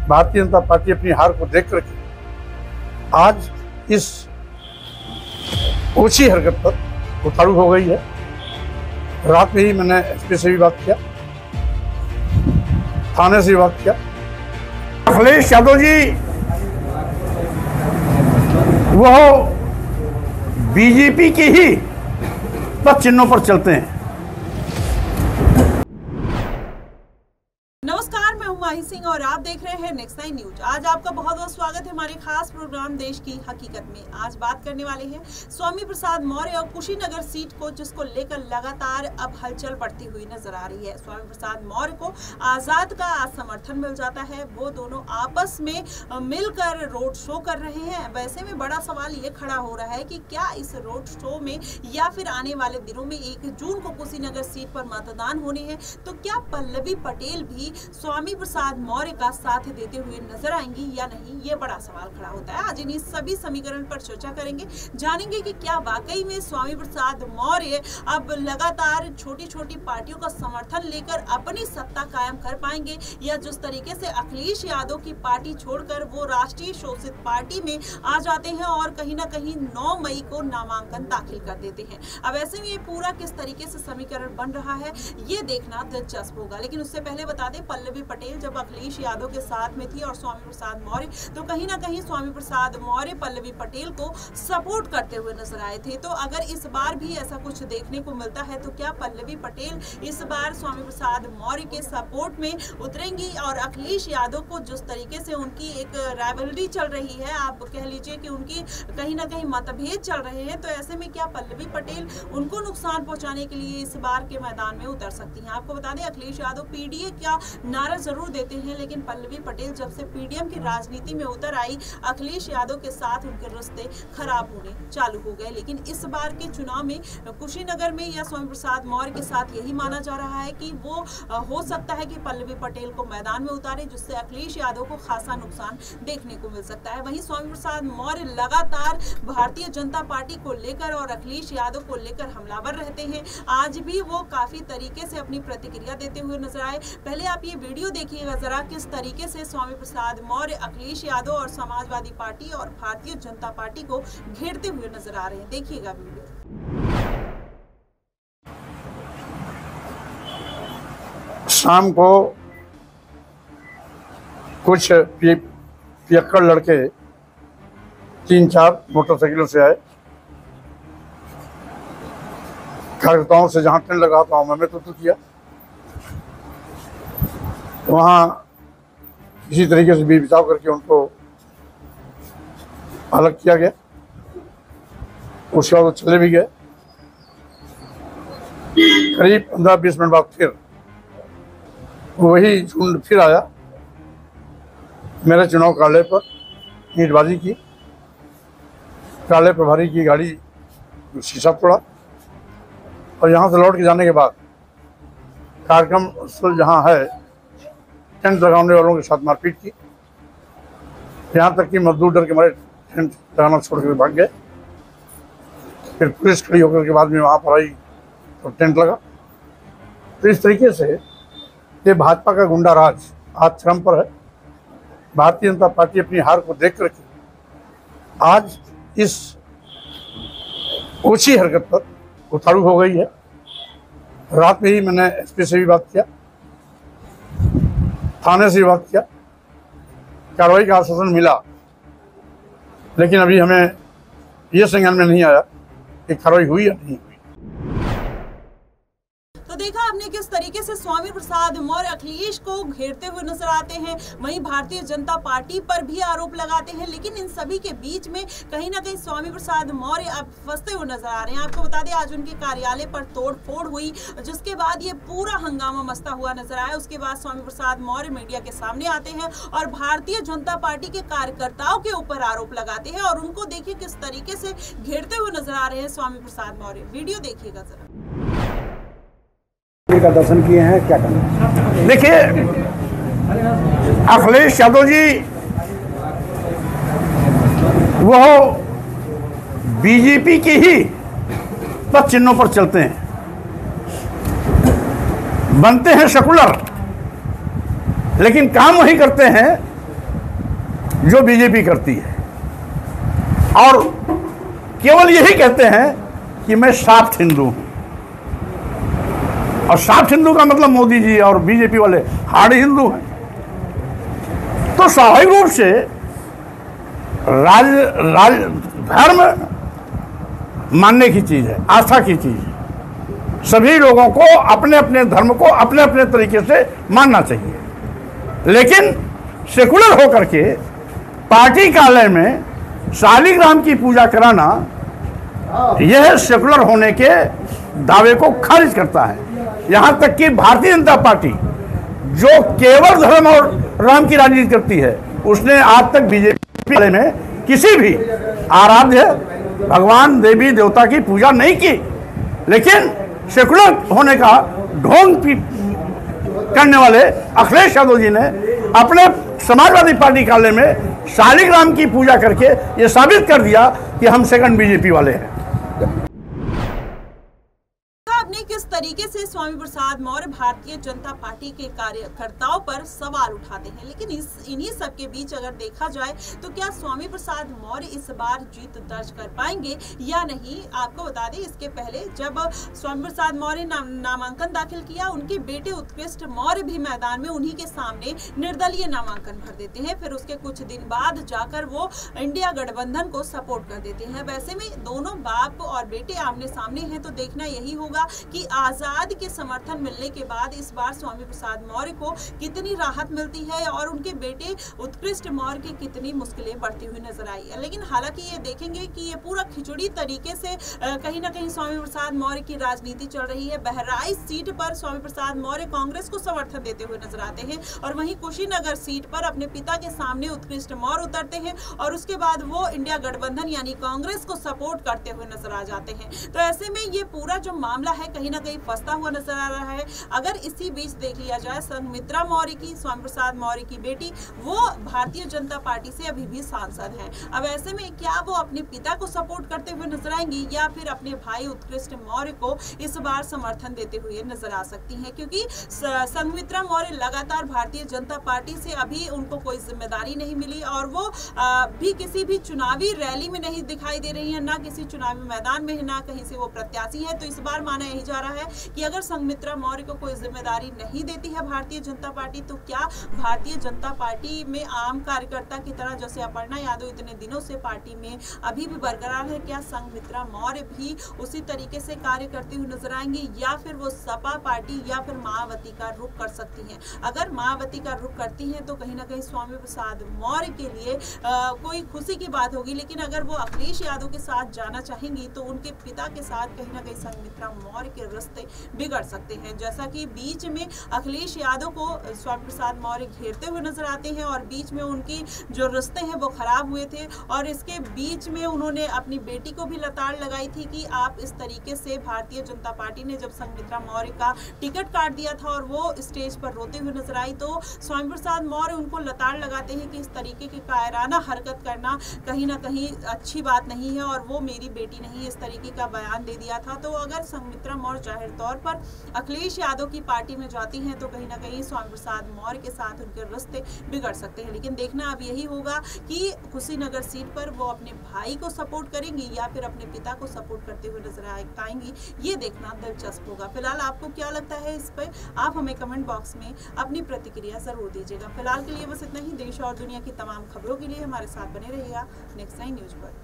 Bharatiya Janata party अपनी हार को देख करके आज इस ओछी हरकत पर उतारू हो गई है। रात में ही मैंने एसपी से भी बात किया, थाने से भी बात किया। अखिलेश यादव जी वो बीजेपी की ही पद चिन्हों पर चलते हैं। नमस्कार, मैं हूं माही सिंह और आप देख रहे हैं नेक्स्ट 9 न्यूज। आज आपका बहुत बहुत स्वागत है हमारे खास प्रोग्राम देश की हकीकत में। आज बात करने वाले हैं स्वामी प्रसाद मौर्य और कुशीनगर सीट को, जिसको लेकर लगातार अब हलचल बढ़ती हुई नजर आ रही है। स्वामी प्रसाद मौर्य को आजाद का समर्थन मिल जाता है, वो दोनों आपस में मिलकर रोड शो कर रहे हैं। वैसे में बड़ा सवाल ये खड़ा हो रहा है कि क्या इस रोड शो में या फिर आने वाले दिनों में 1 जून को कुशीनगर सीट पर मतदान होने हैं, तो क्या पल्लवी पटेल भी स्वामी प्रसाद मौर्य का साथ देते हुए नजर आएंगी या नहीं, ये बड़ा सवाल खड़ा होता है। आज इन्हीं सभी समीकरण पर चर्चा करेंगे, जानेंगे कि क्या वाकई में स्वामी प्रसाद मौर्य अब लगातार छोटी छोटी पार्टियों का समर्थन लेकर अपनी सत्ता कायम कर पाएंगे, या जिस तरीके से अखिलेश यादव की पार्टी छोड़कर वो राष्ट्रीय शोषित पार्टी में आ जाते हैं और कहीं ना कहीं 9 मई को नामांकन दाखिल कर देते हैं। अब ऐसे में ये पूरा किस तरीके से समीकरण बन रहा है, ये देखना दिलचस्प होगा। लेकिन उससे पहले बता दें, पल्लवी पटेल जब अखिलेश यादव के साथ में थी और स्वामी प्रसाद मौर्य, तो कहीं ना कहीं स्वामी प्रसाद मौर्य पल्लवी पटेल को सपोर्ट करते हुए नजर आए थे। तो अगर इस बार भी ऐसा कुछ देखने को मिलता है, तो क्या पल्लवी पटेल इस बार स्वामी प्रसाद मौर्य के सपोर्ट में उतरेंगी? और अखिलेश यादव को जिस तरीके से उनकी एक राइवलरी चल रही है, आप कह लीजिए कि उनकी कहीं ना कहीं मतभेद चल रहे हैं, तो ऐसे में क्या पल्लवी पटेल उनको नुकसान पहुंचाने के लिए इस बार के मैदान में उतर सकती हैं? आपको बता दें, अखिलेश यादव पीडीए का नारा जरूर देते हैं, लेकिन पल्लवी पटेल जब से पीडीएम की राजनीति में उतर आई, अखिलेश यादव के साथ उनके रिश्ते खराब होने चालू हो गए। लेकिन इस बार के चुनाव में कुशीनगर में या स्वामी प्रसाद मौर्य के साथ यही माना जा रहा है कि वो हो सकता है कि पल्लवी पटेल को मैदान में उतारे, जिससे अखिलेश यादव को खासा नुकसान देखने को मिल सकता है। वहीं स्वामी प्रसाद मौर्य लगातार भारतीय जनता पार्टी को लेकर और अखिलेश यादव को लेकर हमलावर रहते हैं। आज भी वो काफी तरीके से अपनी प्रतिक्रिया देते हुए नजर आए। पहले आप ये वीडियो देखिएगा जरा, किस तरीके से स्वामी प्रसाद मौर्य अखिलेश यादव और समाजवादी पार्टी और भारतीय जनता पार्टी को घेरते हुए नजर आ रहे हैं। देखिएगा वीडियो। शाम को कुछ पियक्कड़ लड़के 3-4 मोटरसाइकिलों से आए। कार्यकर्ताओं से जहां टेंट लगा था वहां तो किया, वहां किसी तरीके से बिचाव करके उनको अलग किया गया। उसके बाद वो चले भी गए। करीब 15-20 मिनट बाद फिर वही झुंड फिर आया, मेरे चुनाव कार्यालय पर ईंटबाजी की। कार्यालय प्रभारी की गाड़ी शीशा तोड़ा और यहाँ से लौट के जाने के बाद कार्यक्रम स्थल जहाँ है, टेंट लगाने वालों के साथ मारपीट की। यहाँ तक कि मजदूर डर के मारे टेंट लगाना छोड़ कर भाग गए। फिर पुलिस खड़ी होकर के बाद में वहाँ पर आई तो टेंट लगा। तो इस तरीके से ये भाजपा का गुंडा राज आज चरम पर है। भारतीय जनता पार्टी अपनी हार को देख करके आज इस ओछी हरकत पर उतारू हो गई है। रात में ही मैंने एसपी से भी बात किया, थाने से भी बात किया। कार्रवाई का आश्वासन मिला, लेकिन अभी हमें ये संज्ञान में नहीं आया कि कार्रवाई हुई या नहीं हुई। तो देखा आपने किस तरीके से स्वामी प्रसाद मौर्य अखिलेश को घेरते हुए नजर आते हैं, वहीं भारतीय जनता पार्टी पर भी आरोप लगाते हैं। लेकिन इन सभी के बीच में कहीं ना कहीं स्वामी प्रसाद मौर्य अब फंसते हुए नजर आ रहे हैं। आपको बता दें, आज उनके कार्यालय पर तोड़फोड़ हुई, जिसके बाद ये पूरा हंगामा मचता हुआ नजर आया। उसके बाद स्वामी प्रसाद मौर्य मीडिया के सामने आते हैं और भारतीय जनता पार्टी के कार्यकर्ताओं के ऊपर आरोप लगाते हैं और उनको देखिए किस तरीके से घेरते हुए नजर आ रहे हैं स्वामी प्रसाद मौर्य। वीडियो देखिएगा जरा। का दर्शन किए हैं, क्या करना? देखिए, अखिलेश यादव जी वो बीजेपी की ही पद चिन्हों पर चलते हैं, बनते हैं सेकुलर, लेकिन काम वही करते हैं जो बीजेपी करती है, और केवल यही कहते हैं कि मैं साफ्ट हिंदू हूं। और साफ्ट हिंदू का मतलब मोदी जी और बीजेपी वाले हार्ड हिंदू हैं। तो स्वाभाविक रूप से धर्म मानने की चीज है, आस्था की चीज है। सभी लोगों को अपने अपने धर्म को अपने अपने तरीके से मानना चाहिए, लेकिन सेकुलर होकर के पार्टी कार्यालय में शालिग्राम की पूजा कराना यह सेकुलर होने के दावे को खारिज करता है। यहां तक कि भारतीय जनता पार्टी जो केवल धर्म और राम की राजनीति करती है, उसने आज तक बीजेपी में किसी भी आराध्य भगवान देवी देवता की पूजा नहीं की। लेकिन सेकुलर होने का ढोंग करने वाले अखिलेश यादव जी ने अपने समाजवादी पार्टी कार्यालय में शालिग्राम की पूजा करके ये साबित कर दिया कि हम सेकंड बीजेपी वाले हैं। आपने किस तरीके से स्वामी प्रसाद मौर्य भारतीय जनता पार्टी के कार्यकर्ताओं पर सवाल उठाते हैं, लेकिन इन्हीं सब के बीच अगर देखा जाए तो क्या स्वामी प्रसाद मौर्य इस बार जीत दर्ज कर पाएंगे या नहीं। आपको बता दें, इसके पहले जब स्वामी प्रसाद मौर्य नामांकन दाखिल किया, उनके बेटे उत्कृष्ट मौर्य भी मैदान में उन्हीं के सामने निर्दलीय नामांकन भर देते हैं। फिर उसके कुछ दिन बाद जाकर वो इंडिया गठबंधन को सपोर्ट कर देते हैं। वैसे में दोनों बाप और बेटे आमने सामने हैं, तो देखना यही होगा कि आजाद के समर्थन मिलने के बाद इस बार स्वामी प्रसाद मौर्य को कितनी राहत मिलती है और उनके बेटे उत्कृष्ट मौर्य की कितनी मुश्किलें बढ़ती हुई नजर आई है। लेकिन हालांकि ये देखेंगे कि ये पूरा खिचड़ी तरीके से कहीं ना कहीं स्वामी प्रसाद मौर्य की राजनीति चल रही है। बहराइच सीट पर स्वामी प्रसाद मौर्य कांग्रेस को समर्थन देते हुए नजर आते हैं और वहीं कुशीनगर सीट पर अपने पिता के सामने उत्कृष्ट मौर्य उतरते हैं और उसके बाद वो इंडिया गठबंधन यानी कांग्रेस को सपोर्ट करते हुए नजर आ जाते हैं। तो ऐसे में ये पूरा जो मामला है कहीं ना कहीं फंसता हुआ नजर आ रहा है। अगर इसी बीच देख लिया जाए, संघमित्रा मौर्य की, स्वामी प्रसाद मौर्य की बेटी, वो भारतीय जनता पार्टी से अभी भी सांसद हैं। अब ऐसे में क्या वो अपने पिता को सपोर्ट करते हुए नजर आएंगी या फिर अपने भाई उत्कृष्ट मौर्य को इस बार समर्थन देते हुए नजर आ सकती हैं, क्योंकि संघमित्रा मौर्य लगातार भारतीय जनता पार्टी से अभी उनको कोई जिम्मेदारी नहीं मिली और वो भी किसी भी चुनावी रैली में नहीं दिखाई दे रही है, ना किसी चुनावी मैदान में है, ना कहीं से वो प्रत्याशी है। तो इस बार माना यही जा रहा है कि अगर संघमित्रा मौर्य को कोई जिम्मेदारी नहीं देती है भारतीय जनता पार्टी, तो क्या भारतीय जनता पार्टी में आम कार्यकर्ता की तरह, जैसे अपर्णा यादव इतने दिनों से पार्टी में अभी भी बरकरार है, क्या संघमित्रा मौर्य भी उसी तरीके से कार्य करती हुई नजर आएंगी या फिर वो सपा पार्टी या फिर मायावती का रुख कर सकती हैं। अगर मायावती का रुख करती हैं तो कहीं ना कहीं स्वामी प्रसाद मौर्य के लिए कोई खुशी की बात होगी, लेकिन अगर वो अखिलेश यादव के साथ जाना चाहेंगी तो उनके पिता के साथ कहीं ना कहीं संघमित्रा मौर्य के रिश्ते बिगड़ सकते हैं। जैसा कि बीच में अखिलेश यादव को स्वामी प्रसाद मौर्य घेरते हुए नजर आते हैं और बीच में उनकी जो रिश्ते हैं वो खराब हुए थे और इसके बीच में उन्होंने अपनी बेटी को भी लताड़ लगाई थी कि आप इस तरीके से, भारतीय जनता पार्टी ने जब संघमित्रा मौर्य का टिकट काट दिया था और वो स्टेज पर रोते हुए नजर आई, तो स्वामी प्रसाद मौर्य उनको लताड़ लगाते हैं कि इस तरीके की कायराना हरकत करना कहीं ना कहीं अच्छी बात नहीं है और वो मेरी बेटी नहीं, इस तरीके का बयान दे दिया था। तो अगर संघमित्रा मौर्य जाहिर तौर पर अखिलेश यादव की पार्टी में जाती हैं तो कहीं ना कहीं स्वामी प्रसाद मौर्य के साथ उनके रिश्ते बिगड़ सकते हैं। लेकिन देखना अब यही होगा कि कुशीनगर सीट पर वो अपने भाई को सपोर्ट करेंगी या फिर अपने पिता को सपोर्ट करते हुए नजर आएंगी, ये देखना दिलचस्प होगा। फिलहाल आपको क्या लगता है इस पर, आप हमें कमेंट बॉक्स में अपनी प्रतिक्रिया जरूर दीजिएगा। फिलहाल के लिए बस इतना ही। देश और दुनिया की तमाम खबरों के लिए हमारे साथ बने रहिएगा नेक्स्ट टाइम न्यूज पर।